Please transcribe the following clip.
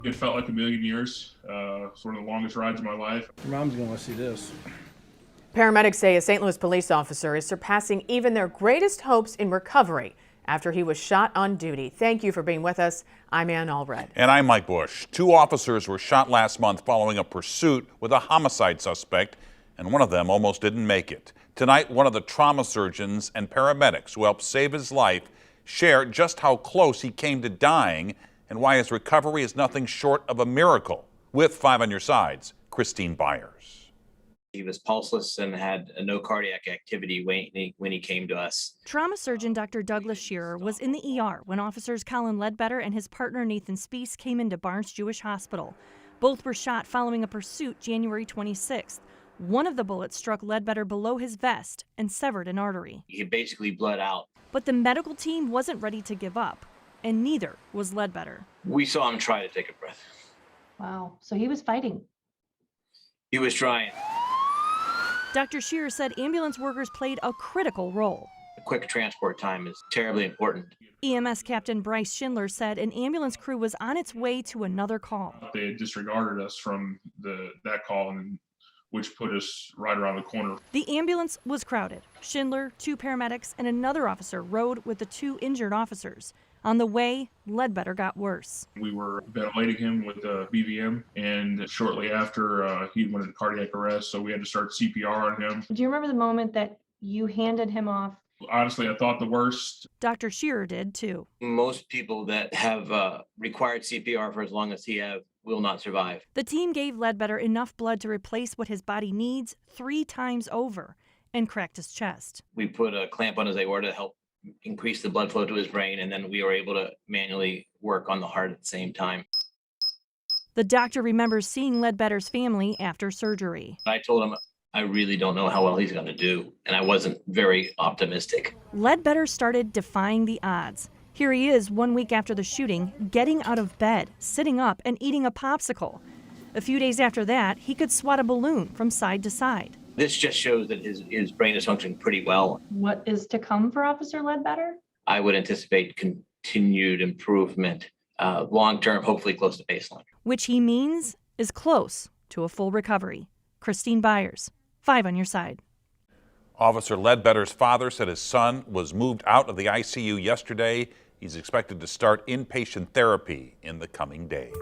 It felt like a million years. It's one of the longest rides of my life. Your mom's gonna want to see this. Paramedics say a St. Louis police officer is surpassing even their greatest hopes in recovery after he was shot on duty. Thank you for being with us. I'm Ann Allred. And I'm Mike Bush. 2 officers were shot last month following a pursuit with a homicide suspect, and one of them almost didn't make it. Tonight, one of the trauma surgeons and paramedics who helped save his life shared just how close he came to dying and why his recovery is nothing short of a miracle. With 5 on your sides, Christine Byers. He was pulseless and had no cardiac activity when he came to us. Trauma surgeon Dr. Douglas Schuerer was in the ER when officers Colin Ledbetter and his partner Nathan Spees came into Barnes Jewish Hospital. Both were shot following a pursuit January 26th. One of the bullets struck Ledbetter below his vest and severed an artery. He basically bled out. But the medical team wasn't ready to give up, and neither was Ledbetter. We saw him try to take a breath. Wow, so he was fighting. He was trying. Dr. Schuerer said ambulance workers played a critical role. A quick transport time is terribly important. EMS Captain Bryce Schindler said an ambulance crew was on its way to another call. They had disregarded us from that call, which put us right around the corner. The ambulance was crowded. Schindler, 2 paramedics, and another officer rode with the 2 injured officers. On the way, Ledbetter got worse. We were ventilating him with a BVM, and shortly after, he went into cardiac arrest, so we had to start CPR on him. Do you remember the moment that you handed him off? Honestly, I thought the worst. Dr. Schuerer did, too. Most people that have required CPR for as long as he have will not survive. The team gave Ledbetter enough blood to replace what his body needs 3 times over and cracked his chest. We put a clamp on his aorta to help increase the blood flow to his brain, and then we were able to manually work on the heart at the same time. The doctor remembers seeing Ledbetter's family after surgery. I told him I really don't know how well he's going to do, and I wasn't very optimistic. Ledbetter started defying the odds. Here he is 1 week after the shooting, getting out of bed, sitting up, and eating a popsicle. A few days after that, he could swat a balloon from side to side. This just shows that his brain is functioning pretty well. What is to come for Officer Ledbetter? I would anticipate continued improvement, long-term, hopefully close to baseline. Which he means is close to a full recovery. Christine Byers, 5 on your side. Officer Ledbetter's father said his son was moved out of the ICU yesterday. He's expected to start inpatient therapy in the coming days.